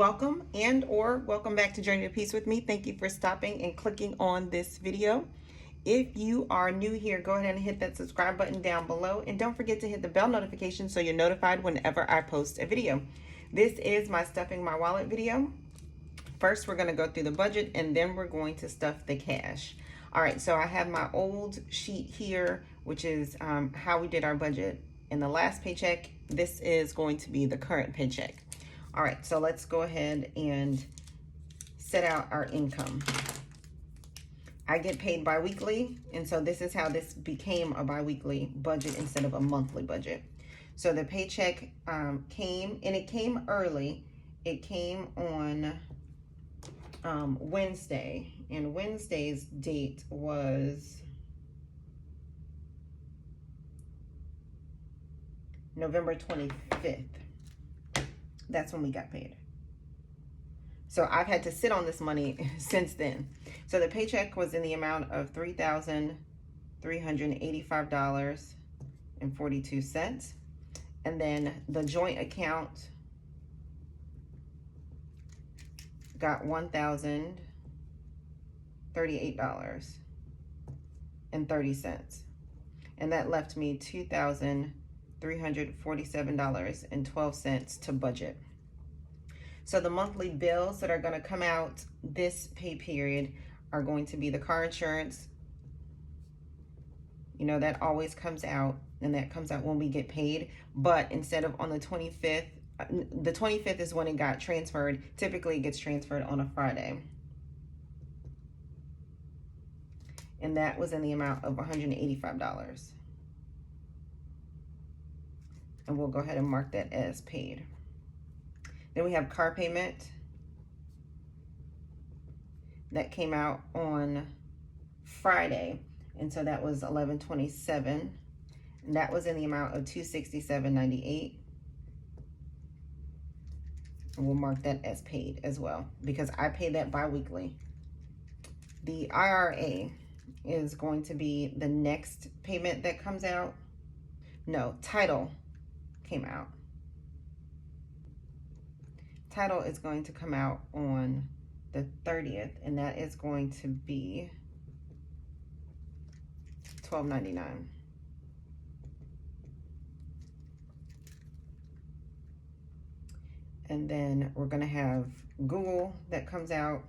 welcome or welcome back to Journey to Peace with me. Thank you for stopping and clicking on this video. If you are new here, go ahead and hit that subscribe button down below, and don't forget to hit the bell notification so you're notified whenever I post a video. This is my stuffing my wallet video. First, we're going to go through the budget, and then we're going to stuff the cash. All right, so I have my old sheet here, which is how we did our budget in the last paycheck. This is going to be the current paycheck. All right, so let's go ahead and set out our income. I get paid bi-weekly, and so this is how this became a bi-weekly budget instead of a monthly budget. So the paycheck came, and it came early. It came on Wednesday, and Wednesday's date was November 25th. That's when we got paid. So I've had to sit on this money since then. So the paycheck was in the amount of $3,385.42. And then the joint account got $1,038.30. And that left me $2,347.12 to budget. So the monthly bills that are going to come out this pay period are going to be the car insurance. You know, that always comes out, and that comes out when we get paid. But instead of on the 25th, the 25th is when it got transferred. Typically it gets transferred on a Friday. And that was in the amount of $185. And we'll go ahead and mark that as paid. Then we have car payment. That came out on Friday, and so that was $11.27, and that was in the amount of $267.98. And we'll mark that as paid as well, because I pay that bi-weekly. The IRA is going to be the next payment that comes out. No, title came out. Title is going to come out on the 30th, and that is going to be $12.99. And then we're going to have Google that comes out.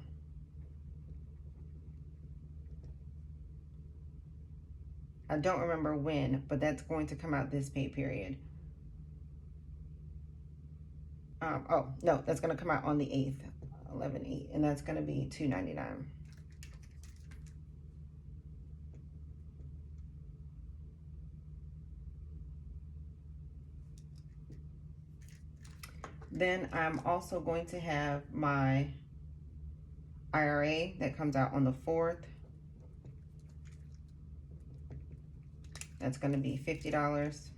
I don't remember when, but that's going to come out this pay period. Oh, no, that's going to come out on the 8th, 11/8, and that's going to be $2.99. Then I'm also going to have my IRA that comes out on the 4th. That's going to be $50.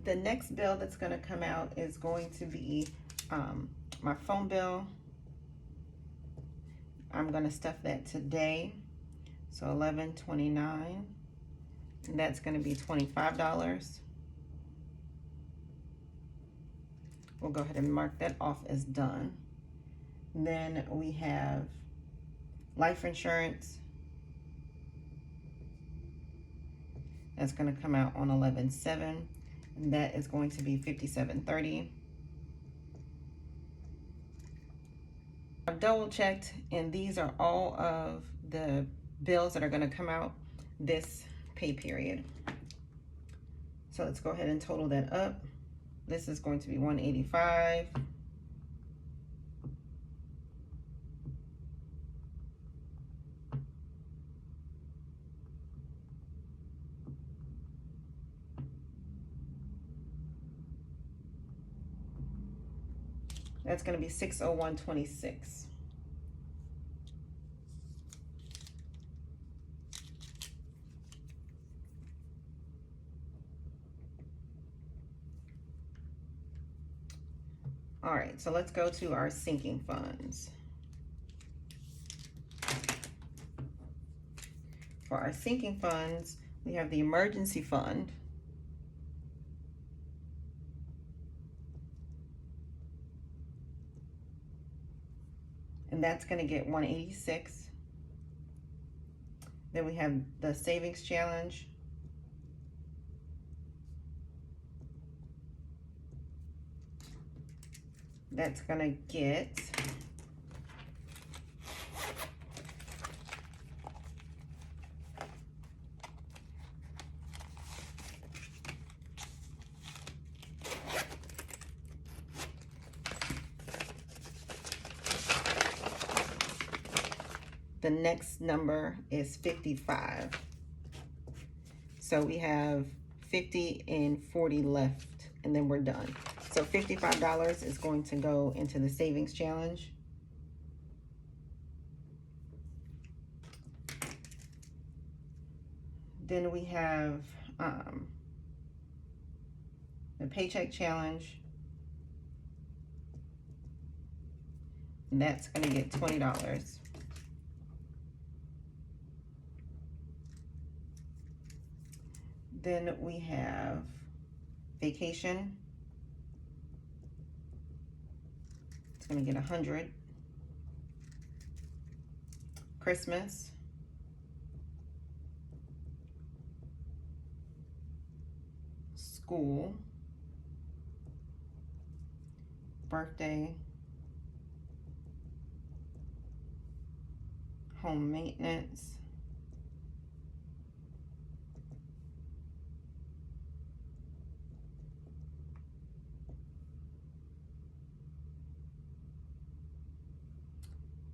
The next bill that's going to come out is going to be my phone bill. I'm going to stuff that today. So $11.29. And that's going to be $25. We'll go ahead and mark that off as done. Then we have life insurance. That's going to come out on 11/7. And that is going to be $57.30. I've double checked, and these are all of the bills that are going to come out this pay period. So let's go ahead and total that up. This is going to be $185. That's going to be $601.26. All right, so let's go to our sinking funds. For our sinking funds, We have the emergency fund. And that's going to get 186. Then we have the savings challenge. That's going to get the next number is 55. So we have 50 and 40 left, and then we're done. So $55 is going to go into the savings challenge. Then we have the Paycheck challenge. And that's going to get $20. Then we have vacation. It's going to get 100. Christmas. School. Birthday. Home maintenance.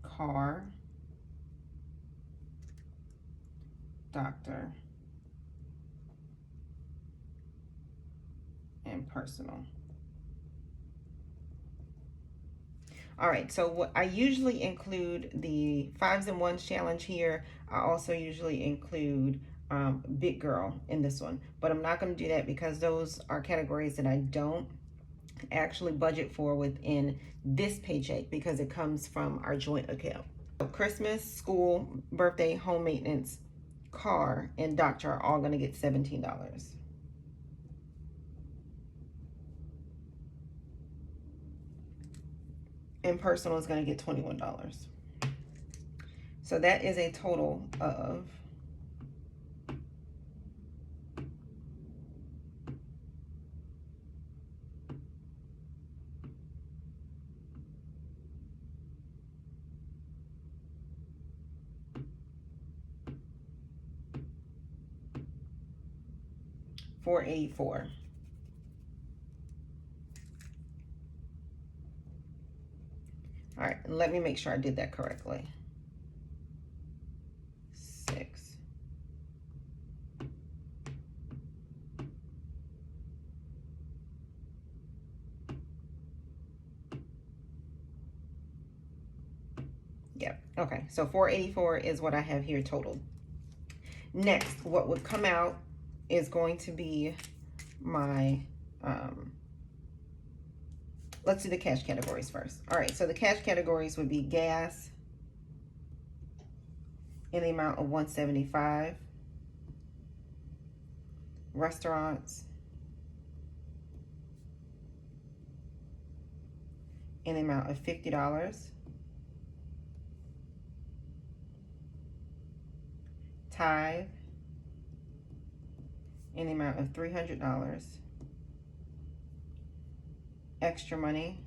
Car, doctor, and personal. All right, so what I usually include the 5s and 1s challenge here. I also usually include Big Girl in this one, but I'm not going to do that because those are categories that I don't actually budget for within this paycheck because it comes from our joint account. So Christmas, school, birthday, home maintenance, car, and doctor are all going to get $17. And personal is going to get $21. So that is a total of $484. All right, let me make sure I did that correctly. 6. Yep, okay, so 484 is what I have here totaled. Next, what would come out is going to be my, let's do the cash categories first. All right, so the cash categories would be gas in the amount of $175, restaurants in the amount of $50, tithe in the amount of $300, extra money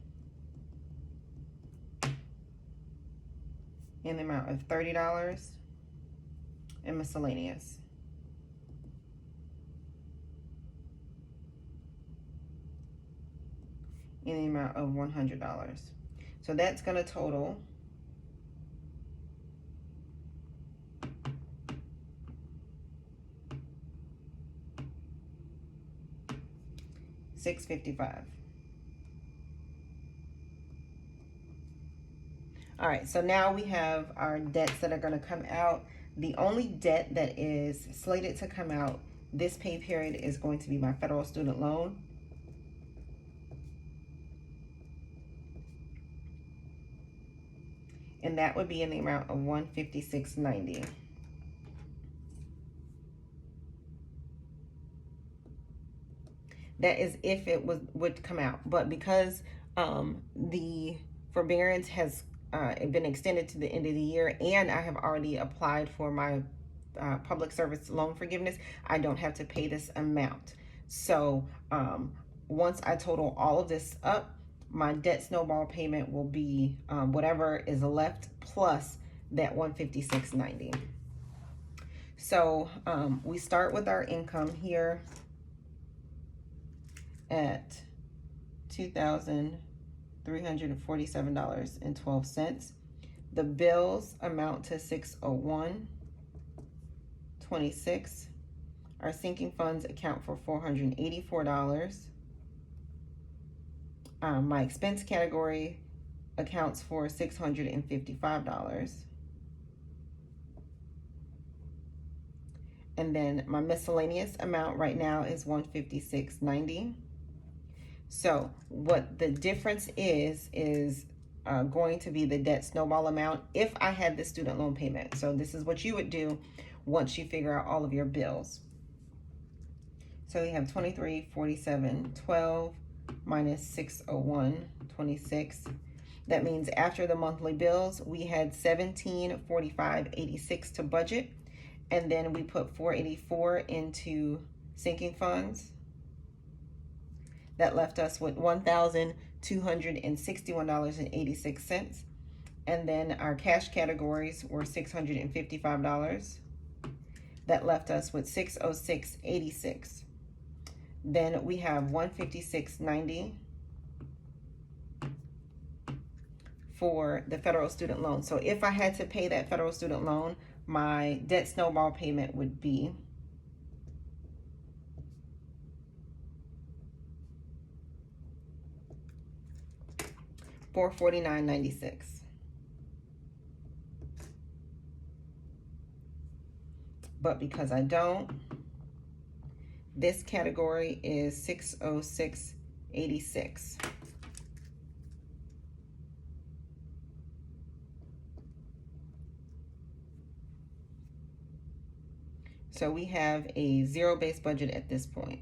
in the amount of $30, and miscellaneous in the amount of $100. So that's going to total $655. All right, so now we have our debts that are going to come out. The only debt that is slated to come out this pay period is going to be my federal student loan. And that would be in the amount of $156.90. That is if it would come out. But because the forbearance has been extended to the end of the year, and I have already applied for my public service loan forgiveness, I don't have to pay this amount. So once I total all of this up, my debt snowball payment will be whatever is left plus that $156.90. So we start with our income here at $2,347.12. The bills amount to $601.26. Our sinking funds account for $484. My expense category accounts for $655. And then my miscellaneous amount right now is $156.90. So what the difference is going to be the debt snowball amount if I had the student loan payment. So this is what you would do once you figure out all of your bills. So we have $2347.12 minus $601.26. That means after the monthly bills, we had $1745.86 to budget, and then we put $484 into sinking funds. That left us with $1,261.86. And then our cash categories were $655. That left us with $606.86. Then we have $156.90 for the federal student loan. So if I had to pay that federal student loan, my debt snowball payment would be $449.96. But because I don't, this category is $606.86. So we have a zero-based budget at this point.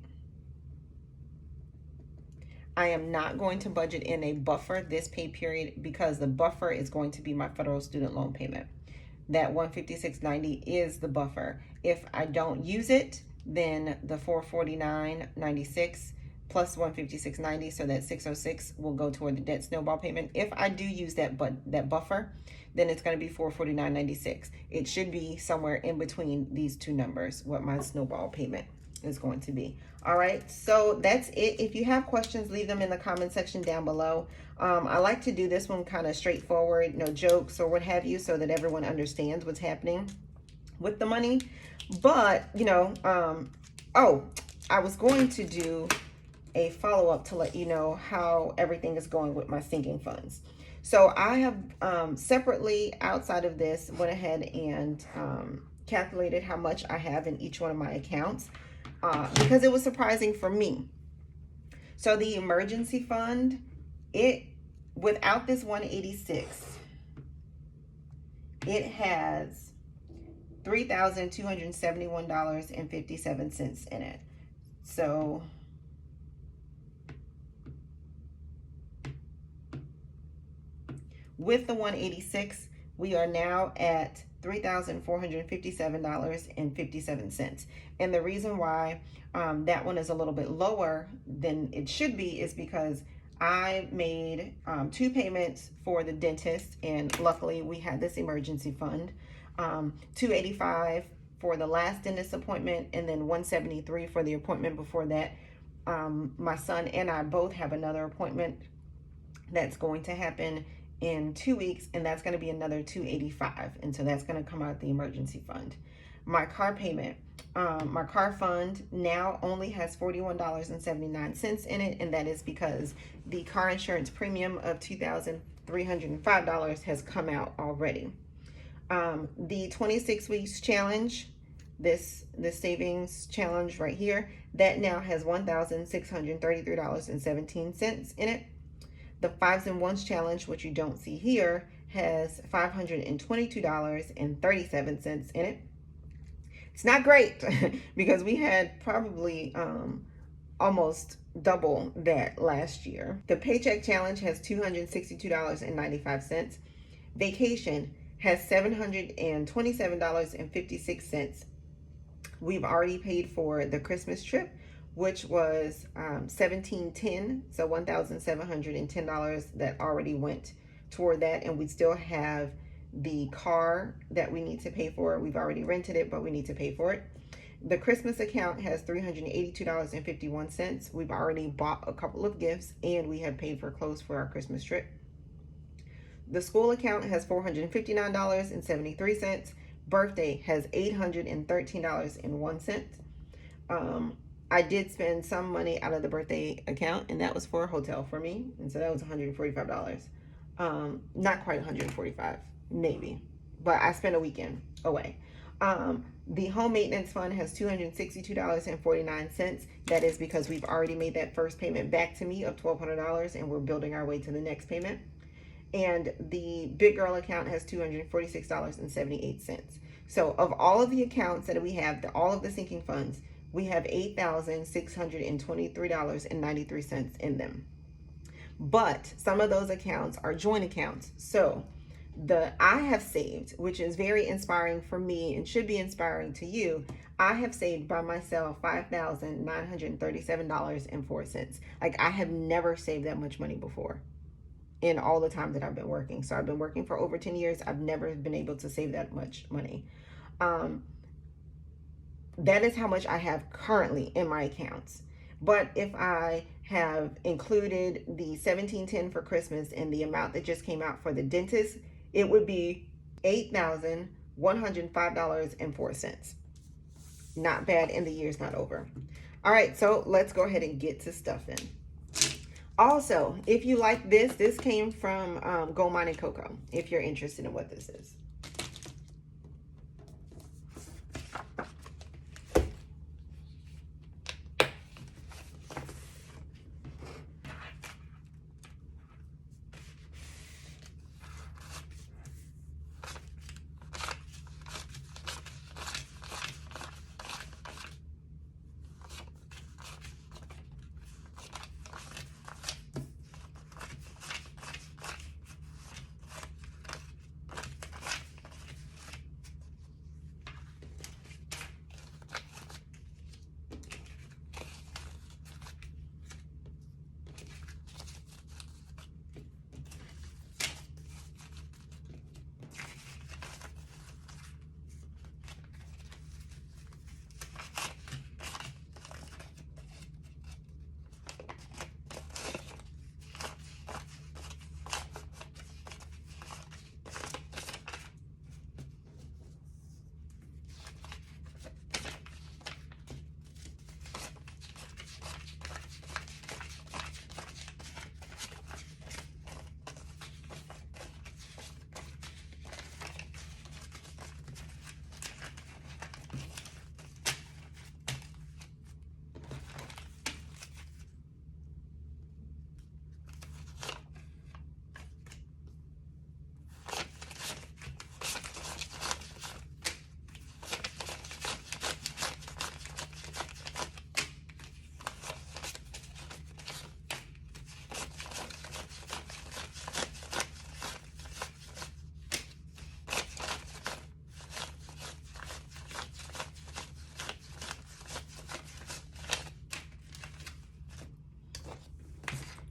I am not going to budget in a buffer this pay period because the buffer is going to be my federal student loan payment. That $156.90 is the buffer. If I don't use it, then the $449.96 plus $156.90, so that $606 will go toward the debt snowball payment. If I do use that buffer, then it's going to be $449.96. It should be somewhere in between these two numbers, what my snowball payment is going to be. All right, so that's it. If you have questions, leave them in the comment section down below. I like to do this one kind of straightforward, no jokes or what have you, so that everyone understands what's happening with the money. But, you know, I was going to do a follow-up to let you know how everything is going with my sinking funds. So I have separately, outside of this, went ahead and calculated how much I have in each one of my accounts because it was surprising for me. So the emergency fund, without this 186, it has $3,271.57 in it. So with the 186, we are now at $3,457.57. And the reason why that one is a little bit lower than it should be is because I made 2 payments for the dentist, and luckily we had this emergency fund. $285 for the last dentist appointment, and then $173 for the appointment before that. My son and I both have another appointment that's going to happen in 2 weeks, and that's going to be another $285, and so that's going to come out of the emergency fund. My car payment, my car fund now only has $41.79 in it, and that is because the car insurance premium of $2,305 has come out already. The 26 weeks challenge, this savings challenge right here, that now has $1,633.17 in it. The 5s and 1s challenge, which you don't see here, has $522.37 in it. It's not great because we had probably almost double that last year. The Paycheck Challenge has $262.95. Vacation has $727.56. We've already paid for the Christmas trip, which was $1,710, so $1,710 that already went toward that, and we still have the car that we need to pay for. We've already rented it, but we need to pay for it. The Christmas account has $382.51. We've already bought a couple of gifts, and we have paid for clothes for our Christmas trip. The school account has $459.73. Birthday has $813.01. I did spend some money out of the birthday account, and that was for a hotel for me, and so that was $145. Not quite $145, maybe, but I spent a weekend away. The home maintenance fund has $262.49. That is because we've already made that first payment back to me of $1,200, and we're building our way to the next payment. And the big girl account has $246.78. So of all of the accounts that we have, all of the sinking funds, we have $8,623.93 in them. But some of those accounts are joint accounts. So I have saved, which is very inspiring for me and should be inspiring to you. I have saved by myself $5,937.04. Like, I have never saved that much money before in all the time that I've been working. So I've been working for over 10 years. I've never been able to save that much money. That is how much I have currently in my accounts. But if I have included the $1,710 for Christmas and the amount that just came out for the dentist, it would be $8,105.04. Not bad, and the year's not over. All right, so let's go ahead and get to stuffing. Also, if you like this came from Gold Mining Cocoa, if you're interested in what this is.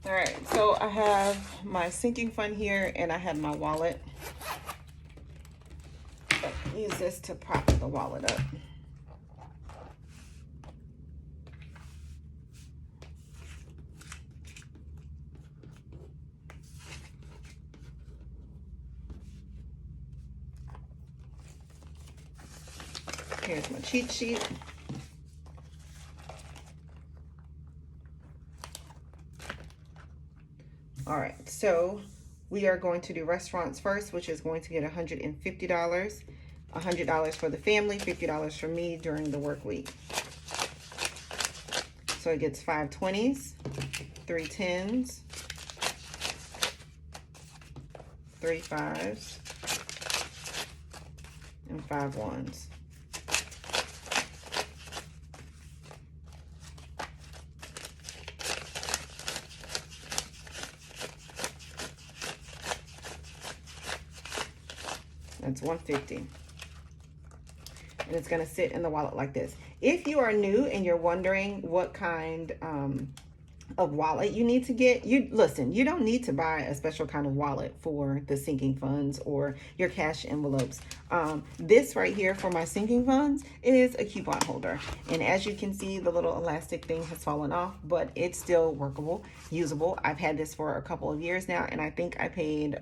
All right, so I have my sinking fund here, and I have my wallet. Use this to prop the wallet up. Here's my cheat sheet. All right, so we are going to do restaurants first, which is going to get $150. $100 for the family, $50 for me during the work week. So it gets 5 20s, 3 10s, 3 5s, and 5 1s. That's $150. And it's going to sit in the wallet like this. If you are new and you're wondering what kind of wallet you need to get, listen, you don't need to buy a special kind of wallet for the sinking funds or your cash envelopes. This right here for my sinking funds is a coupon holder, and as you can see, the little elastic thing has fallen off, but it's still workable, usable. I've had this for a couple of years now, and I think I paid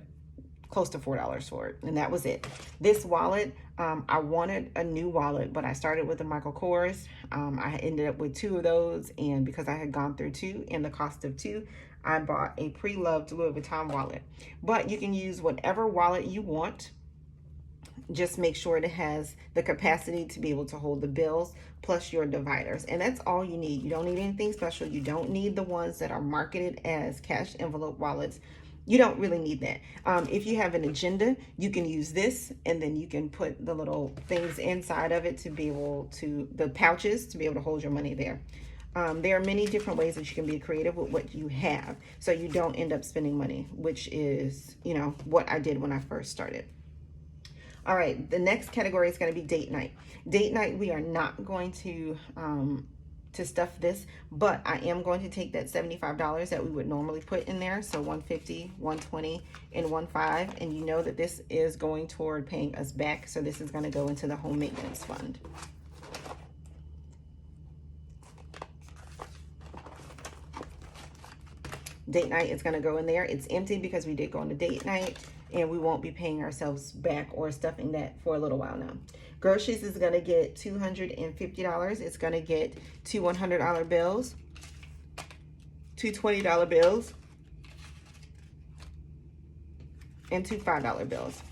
close to $4 for it, and that was it. This wallet, I wanted a new wallet, but I started with the Michael Kors. I ended up with 2 of those, and because I had gone through 2 and the cost of 2, I bought a pre-loved Louis Vuitton wallet. But you can use whatever wallet you want. Just make sure it has the capacity to be able to hold the bills plus your dividers, and that's all you need. You don't need anything special. You don't need the ones that are marketed as cash envelope wallets. You don't really need that. If you have an agenda, you can use this, and then you can put the little things inside of it to be able to, the pouches, to be able to hold your money there. There are many different ways that you can be creative with what you have, so you don't end up spending money, which is, you know, what I did when I first started. All right, the next category is going to be date night. Date night, we are not going to stuff this, but I am going to take that $75 that we would normally put in there, so $150, $120, and $15, and you know that this is going toward paying us back, so this is going to go into the home maintenance fund. Date night is going to go in there. It's empty because we did go on a date night, and we won't be paying ourselves back or stuffing that for a little while now. Groceries is going to get $250. It's going to get 2 $100 bills, 2 $20 bills, and 2 $5 bills.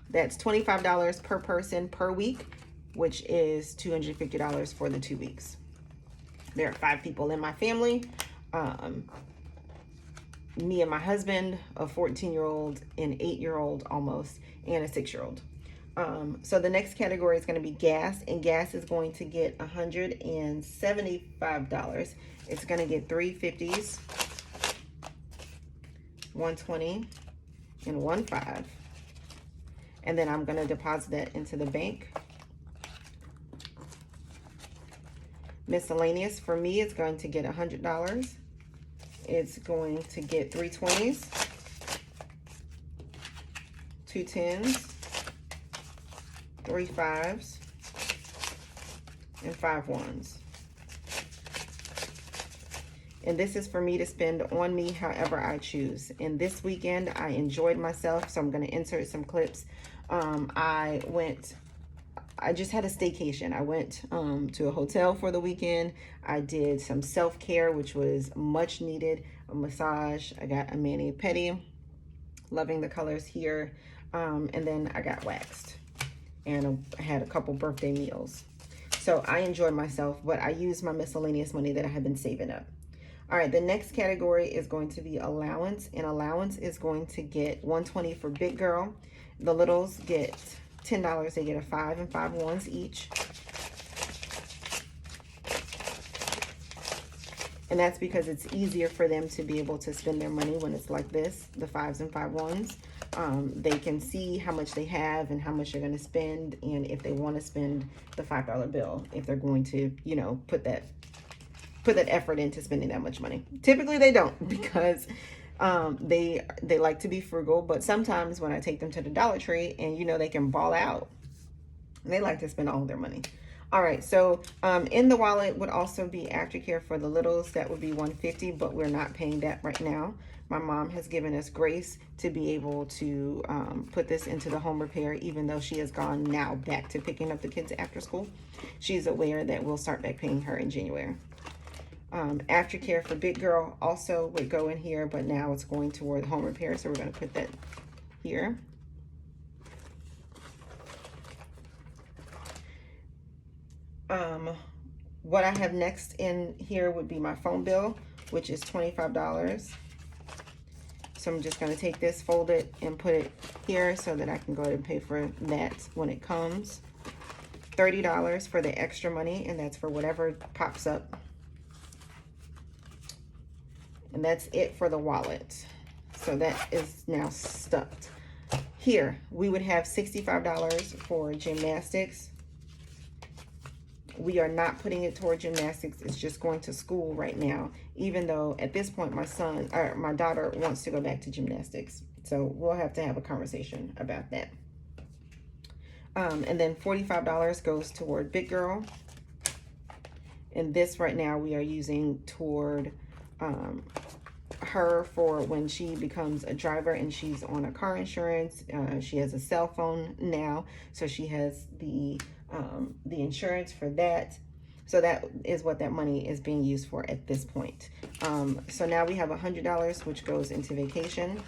That's $25 per person per week, which is $250 for the 2 weeks. There are 5 people in my family. Me and my husband, a 14-year-old, an 8-year-old almost, and a 6-year-old. So the next category is going to be gas, and gas is going to get $175. It's going to get 3 $50s, 120, and 15. And then I'm going to deposit that into the bank. Miscellaneous for me is going to get $100. It's going to get 3 $20s, 2 $10s, 3 $5s, and 5 $1s. And this is for me to spend on me however I choose. And this weekend I enjoyed myself, so I'm going to insert some clips. I just had a staycation. I went to a hotel for the weekend. I did some self-care, which was much needed. A massage. I got a mani-pedi. Loving the colors here. And then I got waxed. And I had a couple birthday meals. So I enjoyed myself, but I used my miscellaneous money that I had been saving up. All right, the next category is going to be allowance. And allowance is going to get $120 for big girl. The littles get $10. They get a 5 and 5 $1s each. And that's because it's easier for them to be able to spend their money when it's like this, the 5s and 5 $1s. They can see how much they have and how much they're going to spend, and if they want to spend the $5 bill, if they're going to, you know, put that effort into spending that much money. Typically they don't, because they like to be frugal, but sometimes when I take them to the Dollar Tree and you know they can ball out, they like to spend all of their money. All right, so in the wallet would also be aftercare for the littles. That would be $150, but we're not paying that right now. My mom has given us grace to be able to put this into the home repair, even though she has gone now back to picking up the kids after school. She's aware that we'll start back paying her in January. Aftercare for big girl also would go in here, but now it's going toward home repair, so we're going to put that here. What I have next in here would be my phone bill, which is $25. So I'm just going to take this, fold it, and put it here so that I can go ahead and pay for that when it comes. $30 for the extra money, and that's for whatever pops up. And that's it for the wallet. So that is now stuffed. Here, we would have $65 for gymnastics. We are not putting it toward gymnastics. It's just going to school right now, even though at this point my daughter wants to go back to gymnastics. So we'll have to have a conversation about that. And then $45 goes toward Big Girl. And this right now we are using toward her for when she becomes a driver and she's on a car insurance. She has a cell phone now, so she has the insurance for that. So that is what that money is being used for at this point. So now we have $100, which goes into vacation.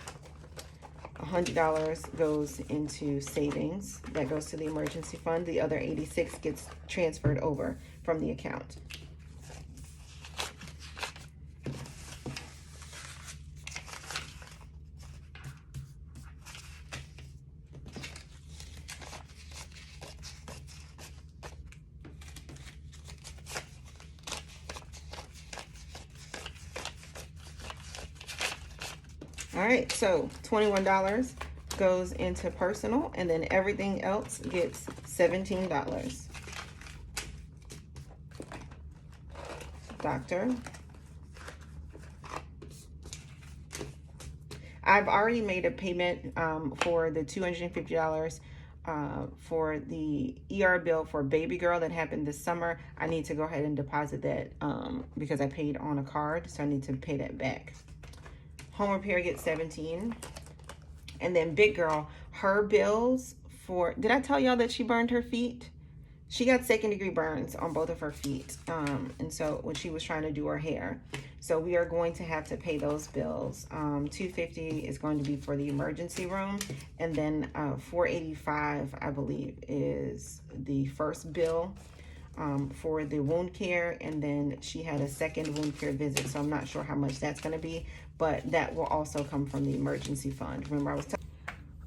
$100 goes into savings. That goes to the emergency fund. The other 86 gets transferred over from the account. All right, so $21 goes into personal, and then everything else gets $17. Doctor. I've already made a payment for the $250 for the ER bill for baby girl that happened this summer. I need to go ahead and deposit that because I paid on a card, so I need to pay that back. Home repair gets $17. And then Big Girl, her bills for, did I tell y'all that she burned her feet? She got 2nd-degree burns on both of her feet. And so when she was trying to do her hair. So we are going to have to pay those bills. $250 is going to be for the emergency room. And then $485, I believe, is the first bill for the wound care. And then she had a second wound care visit. So I'm not sure how much that's going to be, but that will also come from the emergency fund. Remember, I was telling.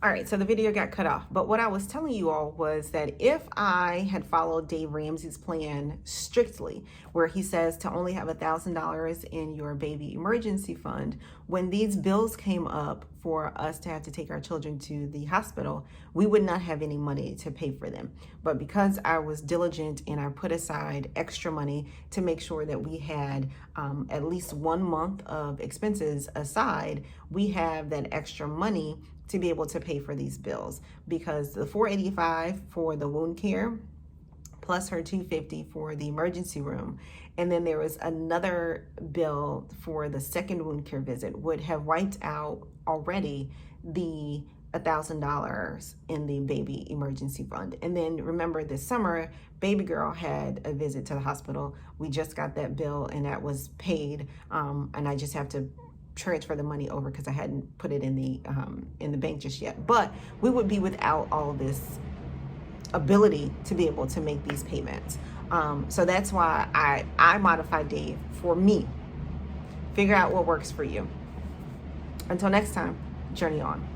All right, so the video got cut off, but what I was telling you all was that if I had followed Dave Ramsey's plan strictly, where he says to only have $1,000 in your baby emergency fund, when these bills came up for us to have to take our children to the hospital, we would not have any money to pay for them. But because I was diligent and I put aside extra money to make sure that we had at least 1 month of expenses aside, we have that extra money to be able to pay for these bills, because the $485 for the wound care plus her $250 for the emergency room, and then there was another bill for the second wound care visit, would have wiped out already the $1,000 in the baby emergency fund. And then remember, this summer baby girl had a visit to the hospital. We just got that bill and that was paid, and I just have to transfer the money over because I hadn't put it in the bank just yet. But we would be without all of this ability to be able to make these payments. So that's why I modified Dave for me. Figure out what works for you. Until next time, journey on.